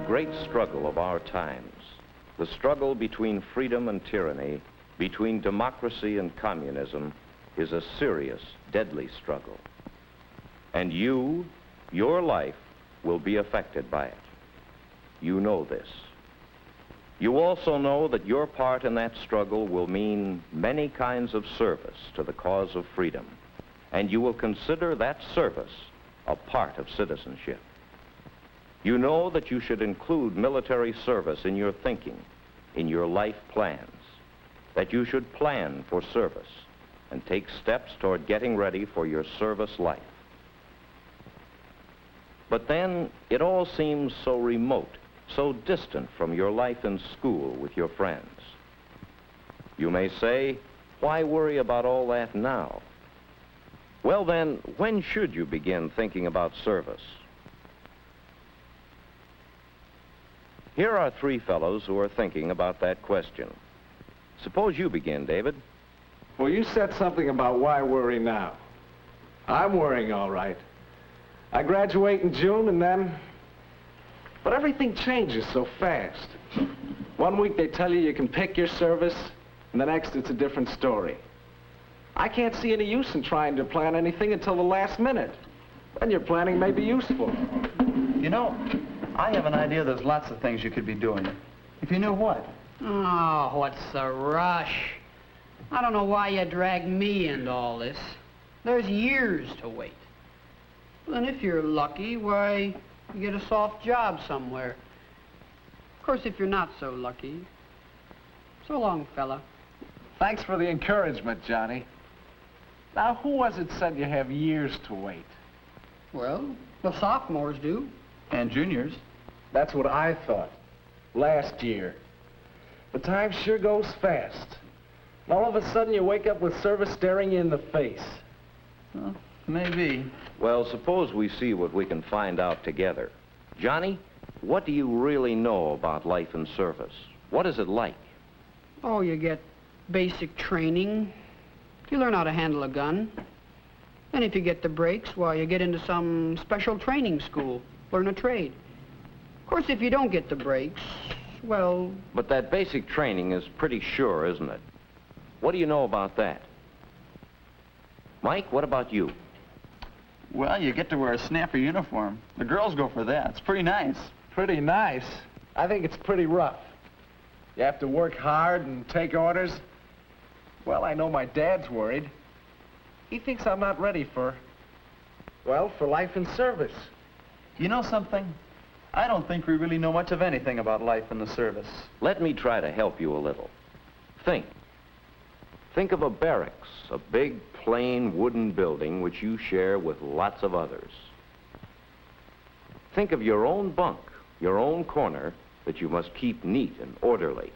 great struggle of our times. The struggle between freedom and tyranny, between democracy and communism, is a serious, deadly struggle. And your life, will be affected by it. You know this. You also know that your part in that struggle will mean many kinds of service to the cause of freedom, and you will consider that service a part of citizenship. You know that you should include military service in your thinking, in your life plans, that you should plan for service and take steps toward getting ready for your service life. But then it all seems so remote, so distant from your life in school with your friends. You may say, why worry about all that now? Well then, when should you begin thinking about service? Here are three fellows who are thinking about that question. Suppose you begin, David. Well, you said something about why worry now. I'm worrying, all right. I graduate in June and then... But everything changes so fast. One week they tell you you can pick your service, and the next it's a different story. I can't see any use in trying to plan anything until the last minute. Then your planning may be useful. You know, I have an idea there's lots of things you could be doing. If you knew what. Oh, what's the rush? I don't know why you dragged me into all this. There's years to wait. Then if you're lucky, why, you get a soft job somewhere. Of course, if you're not so lucky. So long, fella. Thanks for the encouragement, Johnny. Now, who was it said you have years to wait? Well, the sophomores do. And juniors. That's what I thought. Last year. But time sure goes fast. And all of a sudden, you wake up with service staring you in the face. Well, maybe. Well, suppose we see what we can find out together. Johnny, what do you really know about life in service? What is it like? Oh, you get basic training. You learn how to handle a gun. And if you get the breaks, why, you get into some special training school, learn a trade. Of course, if you don't get the breaks, well... But that basic training is pretty sure, isn't it? What do you know about that? Mike, what about you? Well, you get to wear a snapper uniform. The girls go for that. It's pretty nice. Pretty nice? I think it's pretty rough. You have to work hard and take orders. Well, I know my dad's worried. He thinks I'm not ready for life in service. You know something? I don't think we really know much of anything about life in the service. Let me try to help you a little. Think. Think of a barracks, a big, plain wooden building which you share with lots of others. Think of your own bunk, your own corner that you must keep neat and orderly.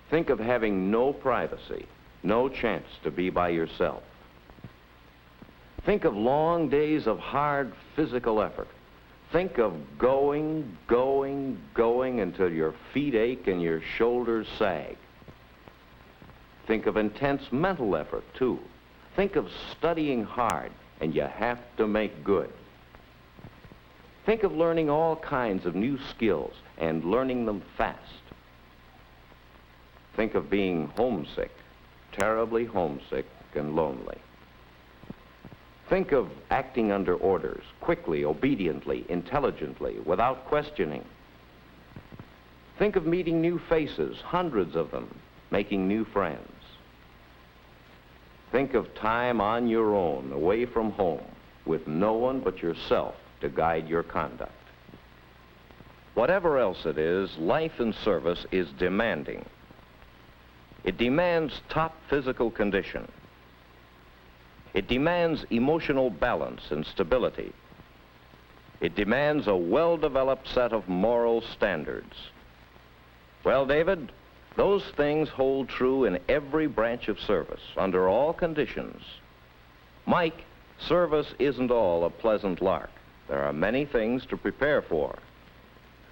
Think of having no privacy, no chance to be by yourself. Think of long days of hard physical effort. Think of going until your feet ache and your shoulders sag. Think of intense mental effort, too. Think of studying hard, and you have to make good. Think of learning all kinds of new skills and learning them fast. Think of being homesick, terribly homesick and lonely. Think of acting under orders, quickly, obediently, intelligently, without questioning. Think of meeting new faces, hundreds of them, making new friends. Think of time on your own, away from home, with no one but yourself to guide your conduct. Whatever else it is, life in service is demanding. It demands top physical condition. It demands emotional balance and stability. It demands a well-developed set of moral standards. Well, David, those things hold true in every branch of service, under all conditions. Mike, service isn't all a pleasant lark. There are many things to prepare for.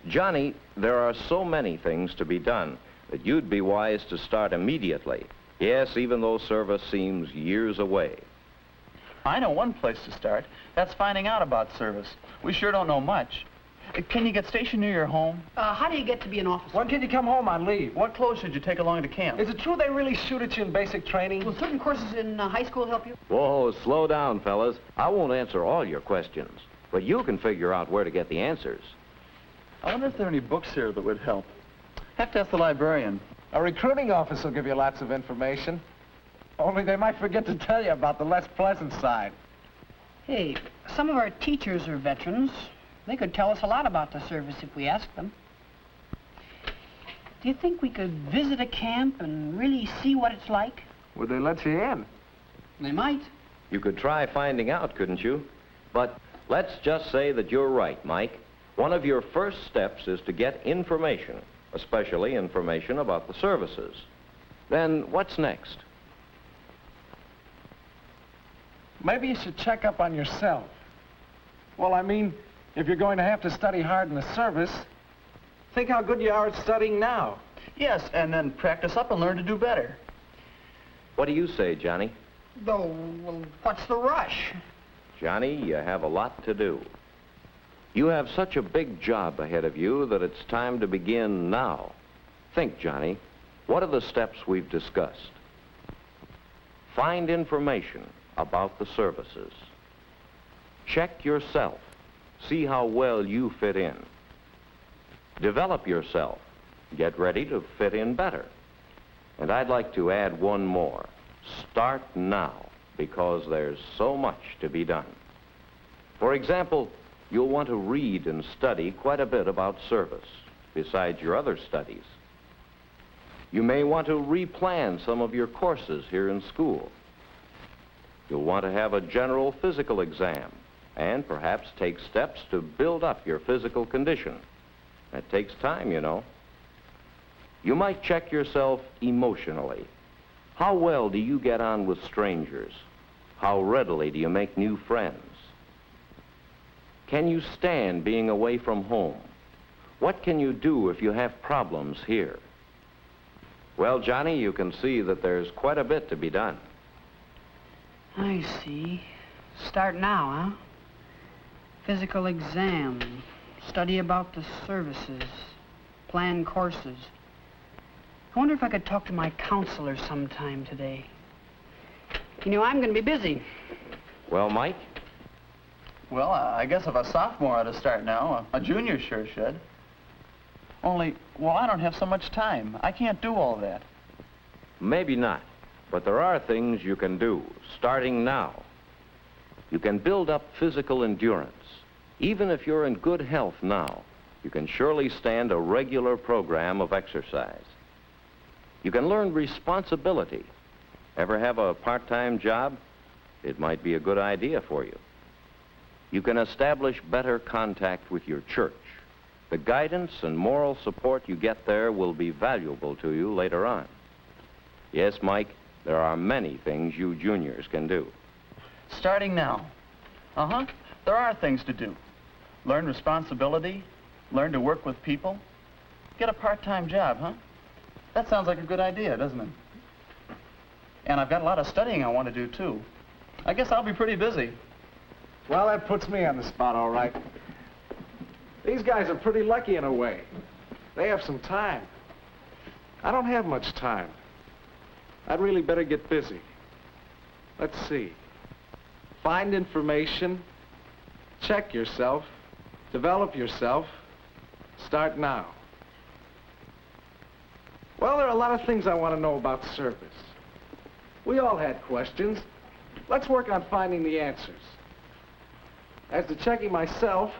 Johnny, there are so many things to be done that you'd be wise to start immediately. Yes, even though service seems years away. I know one place to start. That's finding out about service. We sure don't know much. Can you get stationed near your home? How do you get to be an officer? When can you come home on leave? What clothes should you take along to camp? Is it true they really shoot at you in basic training? Will certain courses in high school help you? Whoa, slow down, fellas. I won't answer all your questions, but you can figure out where to get the answers. I wonder if there are any books here that would help. Have to ask the librarian. A recruiting office will give you lots of information. Only they might forget to tell you about the less pleasant side. Hey, some of our teachers are veterans. They could tell us a lot about the service if we asked them. Do you think we could visit a camp and really see what it's like? Would they let you in? They might. You could try finding out, couldn't you? But let's just say that you're right, Mike. One of your first steps is to get information, especially information about the services. Then what's next? Maybe you should check up on yourself. Well, I mean, if you're going to have to study hard in the service, think how good you are at studying now. Yes, and then practice up and learn to do better. What do you say, Johnny? Though, well, what's the rush? Johnny, you have a lot to do. You have such a big job ahead of you that it's time to begin now. Think, Johnny, what are the steps we've discussed? Find information about the services. Check yourself. See how well you fit in. Develop yourself. Get ready to fit in better. And I'd like to add one more. Start now, because there's so much to be done. For example, you'll want to read and study quite a bit about service, besides your other studies. You may want to replan some of your courses here in school. You'll want to have a general physical exam and perhaps take steps to build up your physical condition. That takes time, you know. You might check yourself emotionally. How well do you get on with strangers? How readily do you make new friends? Can you stand being away from home? What can you do if you have problems here? Well, Johnny, you can see that there's quite a bit to be done. I see. Start now, huh? Physical exam, study about the services, plan courses. I wonder if I could talk to my counselor sometime today. You know, I'm going to be busy. Well, Mike? Well, I guess if a sophomore ought to start now, a junior sure should. Only, well, I don't have so much time. I can't do all that. Maybe not, but there are things you can do, starting now. You can build up physical endurance. Even if you're in good health now, you can surely stand a regular program of exercise. You can learn responsibility. Ever have a part-time job? It might be a good idea for you. You can establish better contact with your church. The guidance and moral support you get there will be valuable to you later on. Yes, Mike, there are many things you juniors can do. Starting now. Uh-huh. There are things to do. Learn responsibility, learn to work with people, get a part-time job, huh? That sounds like a good idea, doesn't it? And I've got a lot of studying I want to do, too. I guess I'll be pretty busy. Well, that puts me on the spot, all right. These guys are pretty lucky in a way. They have some time. I don't have much time. I'd really better get busy. Let's see. Find information, check yourself, develop yourself, start now. Well, there are a lot of things I want to know about service. We all had questions. Let's work on finding the answers. As to checking myself,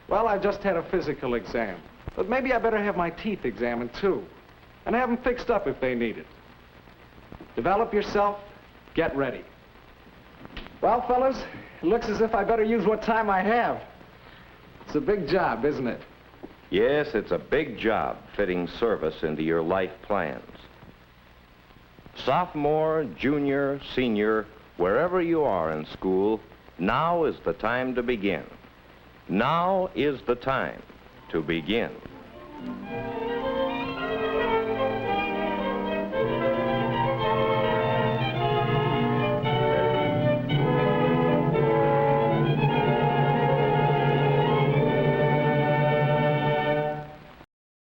well, I just had a physical exam. But maybe I better have my teeth examined, too, and have them fixed up if they need it. Develop yourself, get ready. Well, fellas, it looks as if I better use what time I have. It's a big job, isn't it? Yes, it's a big job fitting service into your life plans. Sophomore, junior, senior, wherever you are in school, now is the time to begin. Now is the time to begin.